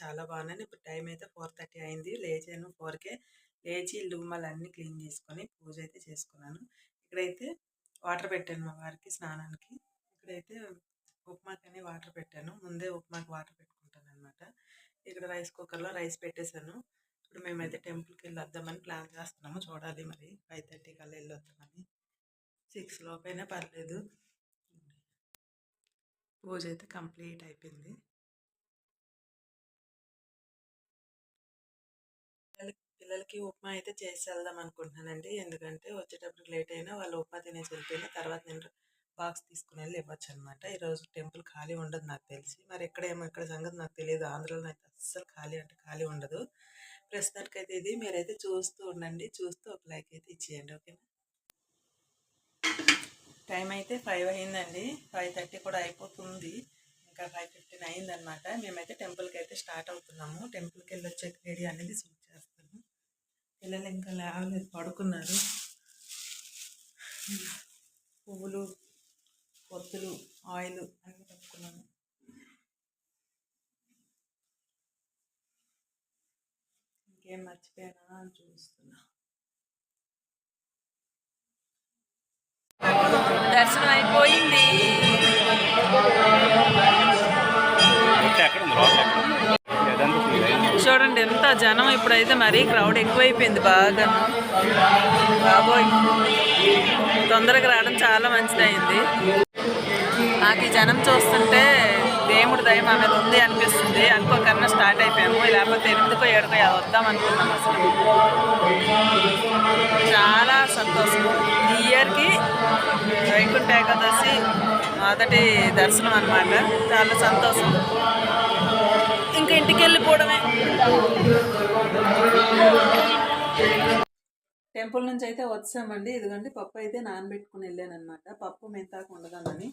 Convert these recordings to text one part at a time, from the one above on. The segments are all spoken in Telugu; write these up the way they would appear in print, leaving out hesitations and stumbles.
చాలా బాగున్నాను. ఇప్పుడు టైం అయితే 4:30 అయింది. లేచాను 4కే. లేచి ఇల్లు గుమ్మాలన్నీ క్లీన్ చేసుకొని పూజ అయితే చేసుకున్నాను. ఇక్కడైతే వాటర్ పెట్టాను మా వారికి స్నానానికి. ఇక్కడైతే ఉప్మాకని వాటర్ పెట్టాను. ముందే ఉప్మాకి వాటర్ పెట్టుకుంటాను అనమాట. ఇక్కడ రైస్ కుక్కర్లో రైస్ పెట్టేశాను. ఇప్పుడు మేమైతే టెంపుల్కి వెళ్ళి వద్దామని ప్లాన్ చేస్తున్నాము. చూడాలి మరి 5:30 కల్లా వెళ్ళి వద్దామని. 6 లోపైనా పర్లేదు. పూజ అయితే కంప్లీట్ అయిపోయింది. పిల్లలకి ఉప్మా అయితే చేసి వెళ్దాం అనుకుంటున్నానండి. ఎందుకంటే వచ్చేటప్పుడు లేట్ అయినా వాళ్ళు ఉప్మా తినేసి వెళ్ళిపోయినా తర్వాత నేను బాక్స్ తీసుకుని వెళ్ళి ఇవ్వచ్చు అనమాట. ఈరోజు టెంపుల్ ఖాళీ ఉండదు నాకు తెలిసి. మరి ఇక్కడ సంగతి నాకు తెలియదు. ఆంధ్రాలో అయితే అస్సలు ఖాళీ అంటే ఖాళీ ఉండదు. ప్రస్తుతానికైతే ఇది మీరైతే చూస్తూ ఉండండి. చూస్తూ ఒక లైక్ అయితే ఇచ్చేయండి. ఓకేనా? టైం అయితే 5 అయిందండి. 5:30 కూడా అయిపోతుంది. ఇంకా 5:15 అయిందనమాట. మేమైతే టెంపుల్కి అయితే స్టార్ట్ అవుతున్నాము. టెంపుల్కి వెళ్ళి వచ్చే రెడీ అనేది షూట్ చేస్తాను. పిల్లలు ఇంకా లేవలేదు, పడుకున్నారు. పువ్వులు, పొత్తులు, ఆయిల్ అన్నీ పట్టుకున్నాను. ఇంకేం మర్చిపోయానా అని చూస్తున్నా. దర్శనం అయిపోయింది. చూడండి ఎంత జనం. ఇప్పుడైతే మరీ క్రౌడ్ ఎక్కువైపోయింది బాగా. బాబోయ్, తొందరగా రావడం చాలా మంచిదైంది. నాకు ఈ జనం చూస్తుంటే దేవుడి దయ మా మీద ఉంది అనిపిస్తుంది. అనుకోకన్నా స్టార్ట్ అయిపోయాము. లేకపోతే 8కో 7కో వద్దాం అనుకున్నాము. అసలు చాలా సంతోషం. ఈ ఇయర్కి వైకుంఠ ఏకాదశి మొదటి దర్శనం అన్నమాట. చాలా సంతోషం. ఇంకా ఇంటికి వెళ్ళిపోవడమే. టెంపుల్ నుంచి అయితే వచ్చామండి. ఇదిగోండి పప్పు అయితే నానబెట్టుకుని వెళ్ళాను అనమాట. పప్పు మెంతాకు ఉండదానని.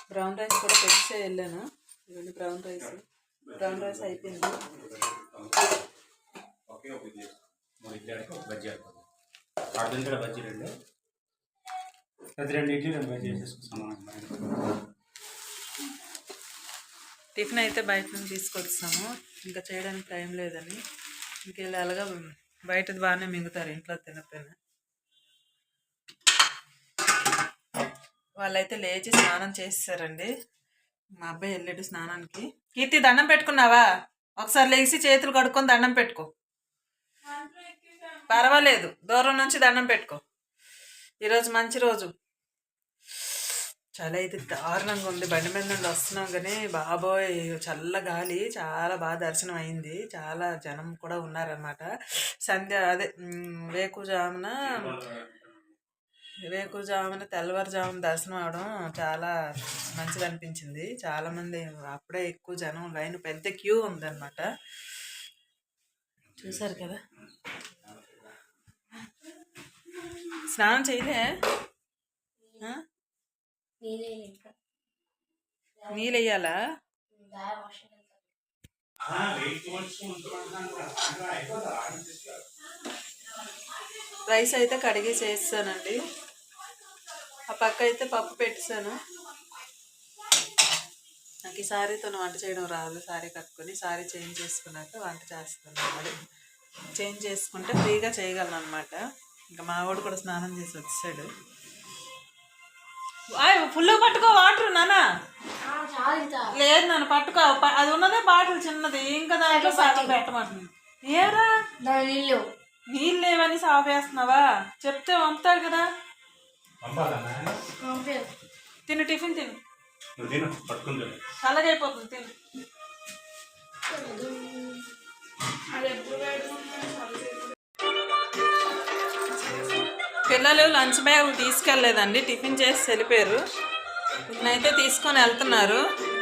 బ్రౌన్ రైస్ కూడా పెట్టే వెళ్ళాను. ఇదిగోండి బ్రౌన్ రైస్ అయిపోయింది. టిఫిన్ అయితే బయట నుంచి తీసుకొచ్చాము. ఇంకా చేయడానికి టైం లేదని. ఇంకెళ్ళి అలాగా బయటది బాగానే మింగుతారు ఇంట్లో తినకపోయినా. వాళ్ళైతే లేచి స్నానం చేసేసారండి. మా అబ్బాయి వెళ్ళాడు స్నానానికి. కీర్తి, దండం పెట్టుకున్నావా? ఒకసారి లేచి చేతులు కడుక్కొని దండం పెట్టుకో. పర్వాలేదు, దూరం నుంచి దండం పెట్టుకో. ఈరోజు మంచి రోజు. చాలా అయితే దారుణంగా ఉంది. బండి మీద నుండి వస్తున్నాం కానీ బాబోయ్ చల్ల గాలి. చాలా బాగా దర్శనం అయింది. చాలా జనం కూడా ఉన్నారనమాట. వేకుజామున తెల్లవారుజామున దర్శనం అవడం చాలా మంచిది అనిపించింది. చాలామంది అప్పుడే ఎక్కువ జనం, లైన్ పెద్ద క్యూ ఉందన్నమాట. చూసారు కదా. స్నానం చేయలే? నీళ్ళు వేయాలా? రైస్ అయితే కడిగి చేస్తానండి. ఆ పక్క అయితే పప్పు పెట్టేశాను. నాకు ఈ సారీతో వంట చేయడం రాదు. సారీ కట్టుకొని సారీ చేంజ్ చేసుకున్నాక వంట చేస్తాను. మరి చేంజ్ చేసుకుంటే ఫ్రీగా చేయగలను అనమాట. ఇంకా మా వాడు కూడా స్నానం చేసి వచ్చాడు. ఫుల్ పట్టుకో వాటర్. నానా లేదు నాన్న, పట్టుకో. అది ఉన్నదే బాటిల్ చిన్నది. ఇంకా దాంట్లో సగం పెట్టమంటుంది. ఏరా నీళ్ళు లేవని సాఫ్ వేస్తున్నావా? చెప్తే పంపుతాడు కదా. తిను, టిఫిన్ తిను. చల్లగైపోతుంది, తిను. పిల్లలు లంచ్ బ్యాగ్ తీసుకెళ్ళలేదండి. టిఫిన్ చేసి వెళ్ళిపోయారు. ఇప్పుడైతే తీసుకొని వెళ్తున్నారు.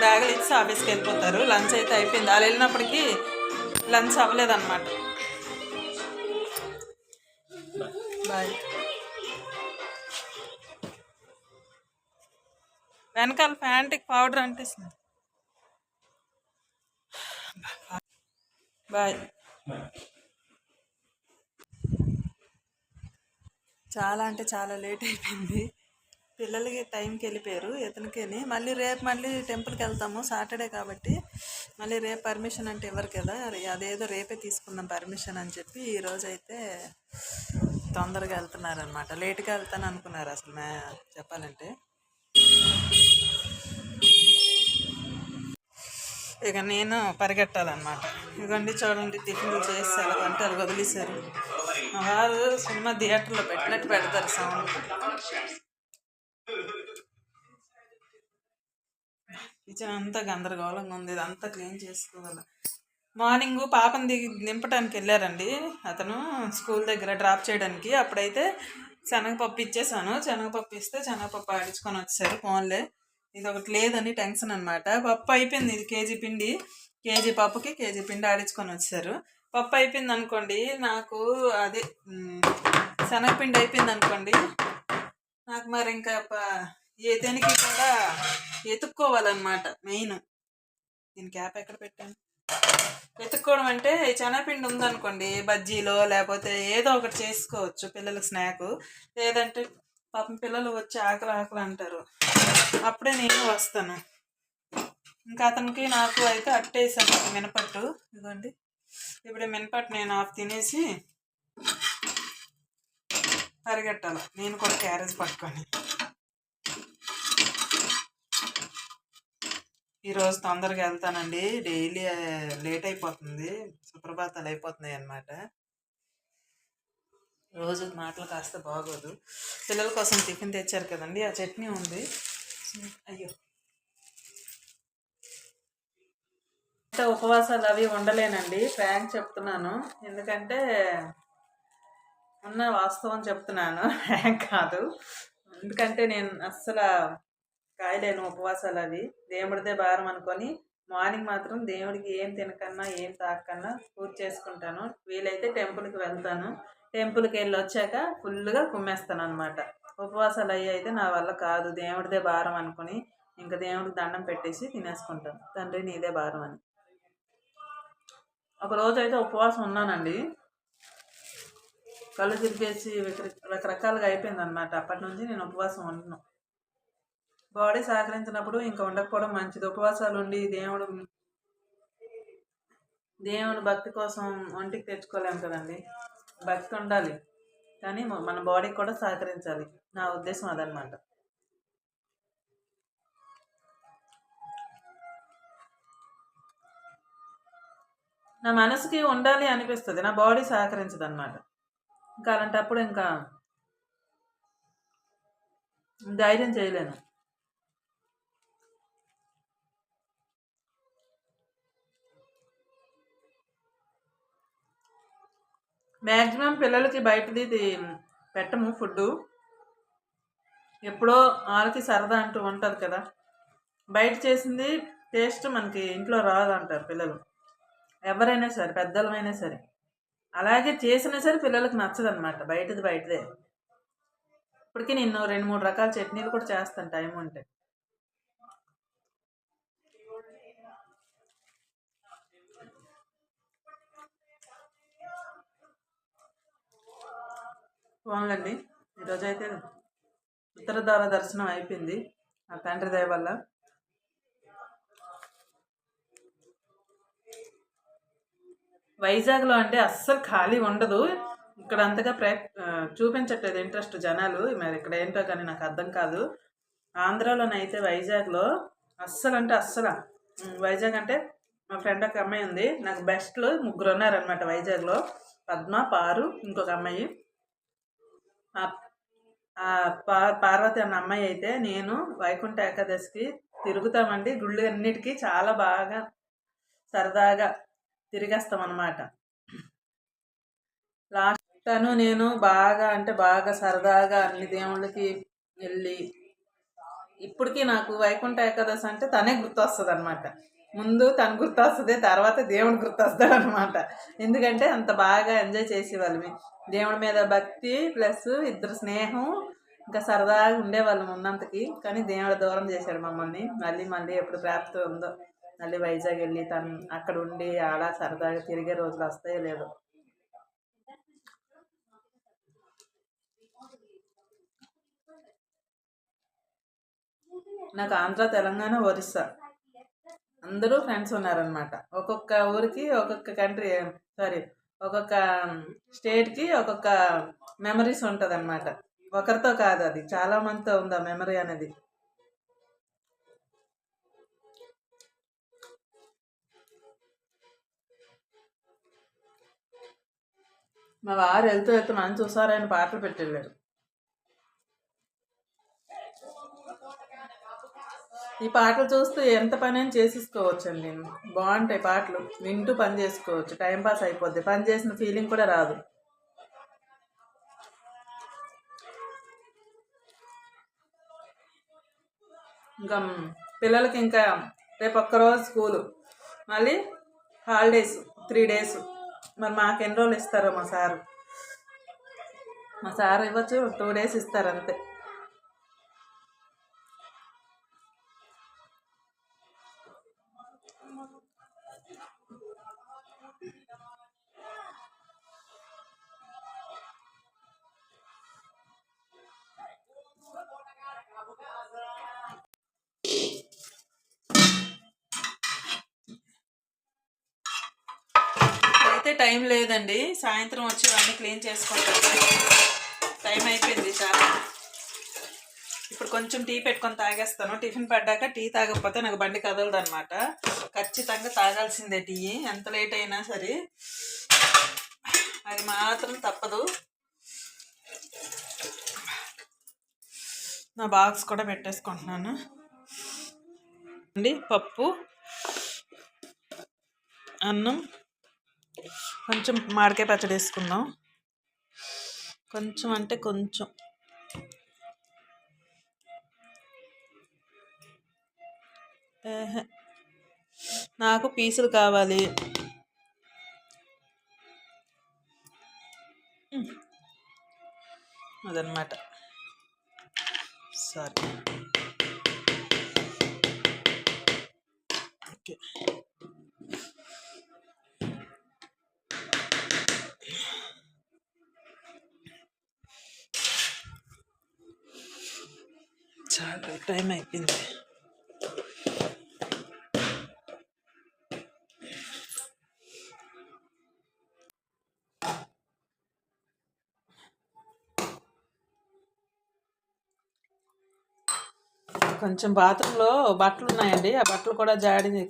బ్యాగులు ఇచ్చి ఆఫీస్కి వెళ్ళిపోతారు. లంచ్ అయితే అయిపోయింది. వాళ్ళు వెళ్ళినప్పటికీ లంచ్ అవ్వలేదన్నమాట. బాయ్. వెనకాల ప్యాంట్కి పౌడర్ అంటిస్తుంది. బాయ్. చాలా అంటే చాలా లేట్ అయిపోయింది. పిల్లలకి టైంకి వెళ్ళిపోయారు ఇతనికేని మళ్ళీ రేపు మళ్ళీ టెంపుల్కి వెళ్తాము సాటర్డే కాబట్టి మళ్ళీ రేపు పర్మిషన్ అంటే ఇవ్వరు కదా అదేదో రేపే తీసుకుందాం పర్మిషన్ అని చెప్పి ఈరోజు అయితే తొందరగా వెళ్తున్నారనమాట లేట్గా వెళ్తాను అనుకున్నారు అసలు చెప్పాలంటే ఇక నేను పరిగెట్టాలన్నమాట ఇదిగోండి చూడండి టిఫిన్లు చేసి అంటే వాళ్ళు వదిలేశారు వారు సినిమా థియేటర్లో పెట్టినట్టు పెడతారు సౌండ్ కిచెన్ అంతా గందరగోళంగా ఉంది ఇదంతా క్లీన్ చేసుకోవాలి మార్నింగ్ పాపని నింపడానికి వెళ్ళారండి అతను స్కూల్ దగ్గర డ్రాప్ చేయడానికి అప్పుడైతే శనగపప్పు ఇచ్చేసాను శనగపప్పు ఇస్తే శనగపప్పు ఆడించుకొని వచ్చారు ఫోన్లే ఇది ఒకటి లేదని టెన్షన్ అనమాట పప్పు అయిపోయింది ఇది కేజీ పప్పుకి కేజీ పిండి ఆడించుకొని వచ్చారు పప్పు అయిపోయింది అనుకోండి నాకు అదే శనగపిండి అయిపోయింది అనుకోండి నాకు మరి ఇంకా దేనికి కూడా ఎత్తుక్కోవాలన్నమాట మెయిన్ దీని క్యాప్ ఎక్కడ పెట్టాను వెతుక్కోవడం అంటే శనగపిండి ఉందనుకోండి బజ్జీలో లేకపోతే ఏదో ఒకటి చేసుకోవచ్చు పిల్లలకు స్నాక్ లేదంటే పాపం పిల్లలు వచ్చి ఆకలి ఆకలి అంటారు అప్పుడే నేను వస్తాను ఇంకా అతనికి నాకు అయితే అట్టేసాను మినపట్టు ఇదిగోండి ఇప్పుడు మినపట్టు నేను ఆఫ్ తినేసి పరిగెట్టాలి నేను కూడా క్యారేజ్ పట్టుకొని ఈరోజు తొందరగా వెళ్తానండి డైలీ లేట్ అయిపోతుంది సుప్రభాతాలు అయిపోతున్నాయి అన్నమాట రోజు మాటలు కాస్త బాగోదు పిల్లల కోసం టిఫిన్ తెచ్చారు కదండి ఆ చట్నీ ఉంది అయ్యో ఉపవాసాలు అవి ఉండలేనండి ఫ్రాంక్ చెప్తున్నాను ఎందుకంటే ఉన్న వాస్తవం చెప్తున్నాను ఫ్రాంక్ కాదు ఎందుకంటే నేను అస్సలు కాయలేను ఉపవాసాలు అవి దేవుడిదే భారం అనుకొని మార్నింగ్ మాత్రం దేవుడికి ఏం తినకన్నా ఏం తాకన్నా పూజ చేసుకుంటాను వీలైతే టెంపుల్కి వెళ్తాను టెంపుల్కి వెళ్ళి వచ్చాక ఫుల్గా కుమ్మేస్తాను అనమాట ఉపవాసాలు అయ్యి అయితే నా వల్ల కాదు దేవుడిదే భారం అనుకుని ఇంకా దేవుడికి దండం పెట్టేసి తినేసుకుంటాను తండ్రి నీదే భారం అని ఒకరోజు అయితే ఉపవాసం ఉన్నానండి కళ్ళు తిరిగేసి రకరకాలుగా అయిపోయింది అనమాట అప్పటి నుంచి నేను ఉపవాసం ఉంటున్నాను బాడీ సహకరించినప్పుడు ఇంకా ఉండకపోవడం మంచిది ఉపవాసాలు ఉండి దేవుడు భక్తి కోసం ఒంటికి తెచ్చుకోలేము కదండి భక్తి ఉండాలి కానీ మన బాడీకి కూడా సహకరించాలి నా ఉద్దేశం అదనమాట నా మనసుకి ఉండాలి అనిపిస్తుంది నా బాడీ సహకరించదు అనమాట ఇంకా అలాంటప్పుడు ఇంకా ధైర్యం చేయలేను మ్యాక్సిమం పిల్లలకి బయటది పెట్టము ఫుడ్డు ఎప్పుడో వాళ్ళకి సరదా అంటూ ఉంటుంది కదా బయట చేసింది టేస్ట్ మనకి ఇంట్లో రాదంటారు పిల్లలు ఎవరైనా సరే పెద్దలమైనా సరే అలాగే చేసినా సరే పిల్లలకు నచ్చదనమాట బయటదే ఇప్పటికీ నేను 2-3 రకాల చట్నీలు కూడా చేస్తాను టైం ఉంటే పోన్లండి ఈరోజైతే ఉత్తరద్వార దర్శనం అయిపోయింది ఆ తండ్రి దయ వల్ల వైజాగ్లో అంటే అస్సలు ఖాళీ ఉండదు ఇక్కడ అంతగా చూపించట్లేదు ఇంట్రెస్ట్ జనాలు మరి ఇక్కడ ఏంటో కానీ నాకు అర్థం కాదు ఆంధ్రాలోనైతే వైజాగ్లో అస్సలు అంటే అస్సలు వైజాగ్ అంటే మా ఫ్రెండ్ ఒక అమ్మాయి ఉంది నాకు బెస్ట్లో 3 ఉన్నారనమాట వైజాగ్లో పద్మ పారు ఇంకొక అమ్మాయి పార్వతి అన్న అమ్మాయి అయితే నేను వైకుంఠ ఏకాదశికి తిరుగుతామండి గుళ్ళు అన్నిటికీ చాలా బాగా సరదాగా తిరిగేస్తాం అన్నమాట లాస్ట్ తను నేను బాగా అంటే బాగా సరదాగా అన్ని దేవుళ్ళకి వెళ్ళి ఇప్పటికీ నాకు వైకుంఠ ఏకాదశి అంటే తనే గుర్తొస్తుంది అనమాట ముందు తను గుర్తొస్తుంది తర్వాత దేవుడు గుర్తొస్తాడు అనమాట ఎందుకంటే అంత బాగా ఎంజాయ్ చేసేవాళ్ళమి దేవుడి మీద భక్తి ప్లస్ ఇద్దరు స్నేహం ఇంకా సరదాగా ఉండేవాళ్ళం ఉన్నంతకి కానీ దేవుడు దూరం చేశాడు మమ్మల్ని మళ్ళీ ఎప్పుడు ప్రాప్తి ఉందో మళ్ళీ వైజాగ్ వెళ్ళి తను అక్కడ ఉండి అలా సరదాగా తిరిగే రోజులు వస్తాయో లేదో నాకు ఆంధ్ర, తెలంగాణ, ఒరిస్సా అందరూ ఫ్రెండ్స్ ఉన్నారనమాట. ఒక్కొక్క ఊరికి ఒక్కొక్క కంట్రీ, సారీ, ఒక్కొక్క స్టేట్కి ఒక్కొక్క మెమరీస్ ఉంటుంది అనమాట. ఒకరితో కాదు, అది చాలా మందితో ఉంది ఆ మెమరీ అనేది. మా వారు వెళ్తూ వెళ్తూ మంచి చూసారైన పాటలు పెట్టెళ్ళారు. ఈ పాటలు చూస్తూ ఎంత పని అని చేసేసుకోవచ్చండి. బాగుంటాయి పాటలు, వింటూ పని చేసుకోవచ్చు, టైంపాస్ అయిపోద్ది, పని చేసిన ఫీలింగ్ కూడా రాదు. ఇంకా పిల్లలకి ఇంకా రేపు ఒక్కరోజు స్కూలు, మళ్ళీ హాలిడేస్ 3 days. మరి మాకు ఎన్ని రోజులు ఇస్తారో మా సారు ఇవ్వచ్చు, 2 days ఇస్తారు అంతే. అయితే టైం లేదండి, సాయంత్రం వచ్చి ఇవన్నీ క్లీన్ చేసుకుంటాను. టైం అయిపోయింది చాలా. ఇప్పుడు కొంచెం టీ పెట్టుకొని తాగేస్తాను. టిఫిన్ పడ్డాక టీ తాగకపోతే నాకు బండి కదలదు అనమాట. ఖచ్చితంగా తాగాల్సిందే టీ, ఎంత లేట్ అయినా సరే, అది మాత్రం తప్పదు. నా బాక్స్ కూడా పెట్టేసుకుంటున్నాను అండి. పప్పు, అన్నం, కొంచెం మామిడికాయ పచ్చడి వేసుకుందాం. కొంచెం అంటే కొంచెం. నాకు పీసులు కావాలి. అదనమాట. సరే, ఓకే. చాలా టైం అయిపోయింది. కొంచెం బాత్రూంలో బట్టలు ఉన్నాయండి, ఆ బట్టలు కూడా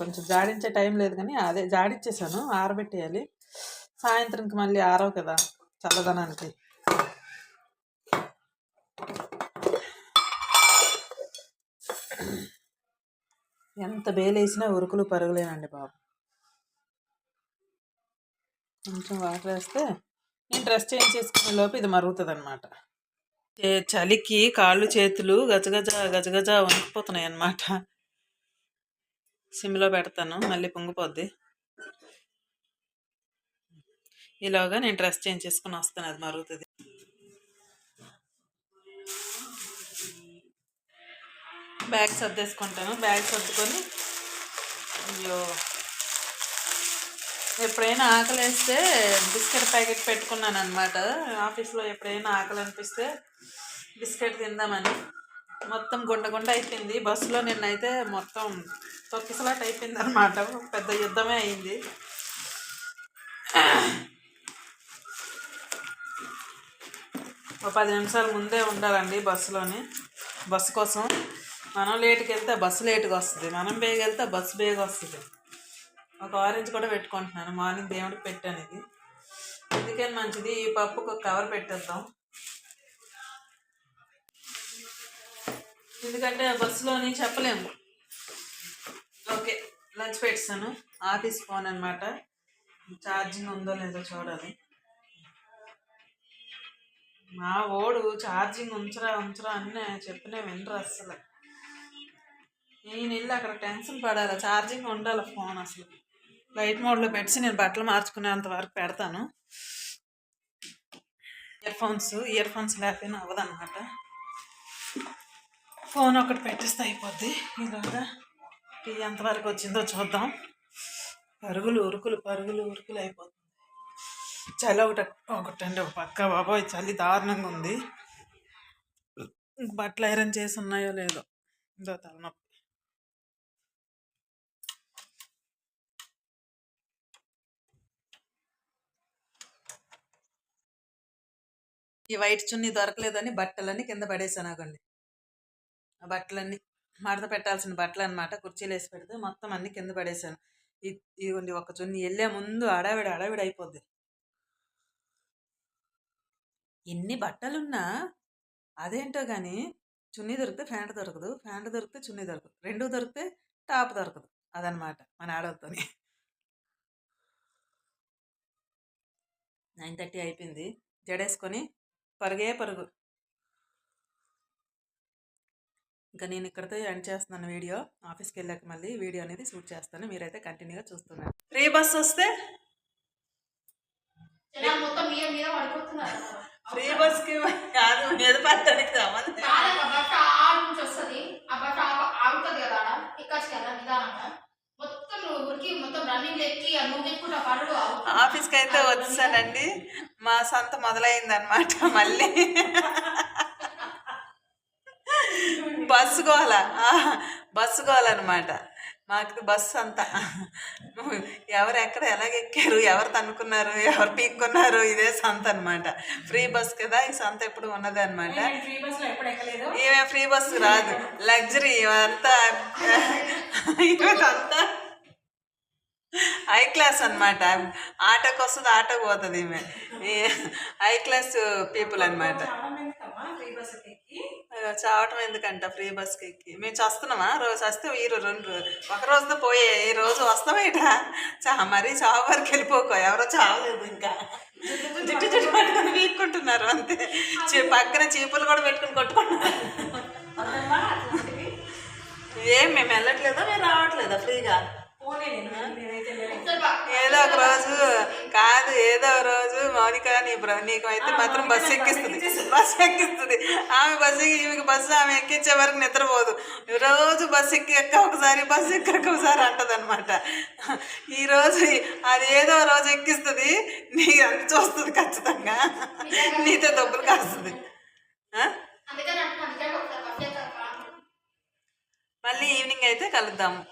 కొంచెం జాడించే టైం లేదు, కానీ అదే జాడించేసాను, ఆరబెట్టేయాలి. సాయంత్రంకి మళ్ళీ ఆరవు కదా చల్లదనానికి. ఎంత బేలేసినా ఉరుకులు పరుగులేనండి బాబు. కొంచెం వాటర్ వేస్తే నేను డ్రెస్ చేంజ్ చేసుకునే లోపు ఇది మరుగుతుంది అనమాట. చలికి కాళ్ళు చేతులు గజగజ గజగజ వణికిపోతున్నాయి అన్నమాట. సిమ్లో పెడతాను, మళ్ళీ పొంగిపోద్ది. ఈలోగా నేను డ్రెస్ చేంజ్ చేసుకుని వస్తాను, అది మరుగుతుంది. బ్యాగ్ సర్దేసుకుంటాను. బ్యాగ్ సర్దుకొని, అయ్యో, ఎప్పుడైనా ఆకలి వేస్తే బిస్కెట్ ప్యాకెట్ పెట్టుకున్నాను అనమాట. ఆఫీస్లో ఎప్పుడైనా ఆకలి అనిపిస్తే బిస్కెట్ తిందామని. మొత్తం గుండ అయిపోయింది బస్సులో. నిన్నైతే మొత్తం తొక్కిసలాట్ అయిపోయింది అనమాట. పెద్ద యుద్ధమే అయింది. ఒక 10 నిమిషాల ముందే ఉండాలండి బస్సులోని. బస్సు కోసం మనం లేట్కి వెళ్తే బస్సు లేట్గా వస్తుంది, మనం బేగ వెళ్తే బస్సు బేగ వస్తుంది. ఒక ఆరెంజ్ కూడా పెట్టుకుంటున్నాను, మార్నింగ్ దేవుడికి పెట్టాను ఇది. ఎందుకని మంచిది. ఈ పప్పుకు ఒక కవర్ పెట్టేద్దాం, ఎందుకంటే బస్సులోని చెప్పలేము. ఓకే, లంచ్ పెట్టాను. ఆఫీస్ ఫోన్ అనమాట, ఛార్జింగ్ ఉందో లేదో చూడాలి. మా ఓడు ఛార్జింగ్ ఉంచరా అన్నీ చెప్పినా వినరు అసలు. నేను వెళ్ళి అక్కడ టెన్షన్ పడాలి, ఛార్జింగ్ ఉండాలి ఫోన్. అసలు లైట్ మోడ్లో పెట్టి నేను బట్టలు మార్చుకునేంత వరకు పెడతాను. ఇయర్ ఫోన్స్ లేకపోయినా అవ్వదన్నమాట. ఫోన్ ఒకటి పెట్టేస్తే అయిపోద్ది. ఇలాగా టీ ఎంతవరకు వచ్చిందో చూద్దాం. పరుగులు ఉరుకులు అయిపోతుంది. చలి ఒకటండి ఒక పక్క. బాబాయ్ చలి దారుణంగా ఉంది. బట్టలు ఐరన్ చేసి ఉన్నాయో లేదో. ఇందో తలనొప్పి. ఈ వైట్ చున్నీ దొరకలేదని బట్టలన్నీ కింద పడేసాను. ఆగండి, ఆ బట్టలన్నీ మడత పెట్టాల్సిన బట్టలు అనమాట. కుర్చీలు వేసి పెడితే మొత్తం అన్ని కింద పడేసాను. ఇదిగోండి ఒక చున్నీ వెళ్ళే ముందు అడావిడి అయిపోద్ది. ఎన్ని బట్టలున్నా అదేంటో కానీ చున్నీ దొరికితే ప్యాంట్ దొరకదు, ప్యాంట్ దొరికితే చున్నీ దొరకదు, రెండు దొరికితే టాప్ దొరకదు. అదనమాట మన ఆడవాళ్ళతోని. 9:30 అయిపోయింది. జడేసుకొని పరుగు. ఇంకా నేను ఇక్కడితో ఎండ్ చేస్తున్నాను వీడియో. ఆఫీస్కి వెళ్ళాక మళ్ళీ వీడియో అనేది షూట్ చేస్తాను. మీరైతే కంటిన్యూగా చూస్తున్నారు. ఫ్రీ బస్ వస్తే ఫ్రీ బస్కి కాదు మీద పట్టడానికి ఆఫీస్కి అయితే వచ్చానండి. మా సొంత మొదలైందనమాట. మళ్ళీ బస్సు గోలనమాట. మాకు బస్సు అంతా ఎవరు ఎక్కడ ఎలాగెక్కారు, ఎవరు తన్నుకున్నారు, ఎవరు పీక్కున్నారు, ఇదే సంత అనమాట. ఫ్రీ బస్ కదా, ఈ సంత ఎప్పుడు ఉన్నది అనమాట. ఈమె ఫ్రీ బస్సు రాదు, లగ్జరీ అంతా. ఇదంతా హై క్లాస్ అనమాట. ఆటోకి వస్తుంది, ఆటోకి పోతుంది. ఈమె హై క్లాస్ పీపుల్ అనమాట. చావటం ఎందుకంట ఫ్రీ బస్కి ఎక్కి. మేము చస్తున్నామా? రోజు వస్తే ఒక రోజుతో పోయే, ఈ రోజు వస్తామేట. మరీ చావు వరకు వెళ్ళిపోకో. ఎవరో చావలేదు ఇంకా. జుట్టు పట్టుకొని వీక్కుంటున్నారు అంతే. పక్కన చీపులు కూడా పెట్టుకుని కొట్టుకుంటున్నారు. ఏం మేము వెళ్ళట్లేదా, మేము రావట్లేదా ఫ్రీగా? ఏదో ఒక రోజు కాదు, ఏదో ఒక రోజు మౌనిక నీకు అయితే మాత్రం బస్సు ఎక్కిస్తుంది. ఆమె బస్సు ఈమెకి బస్సు ఆమె ఎక్కించే వరకు నిద్రపోదు. రోజు బస్సు ఎక్క ఒకసారి, బస్సు ఎక్కక ఒకసారి అంటది అనమాట. ఈరోజు అది ఏదో రోజు ఎక్కిస్తుంది, నీకు అంత చూస్తుంది ఖచ్చితంగా. నీతో డబ్బులు కాస్తుంది. మళ్ళీ ఈవినింగ్ అయితే కలుద్దాము.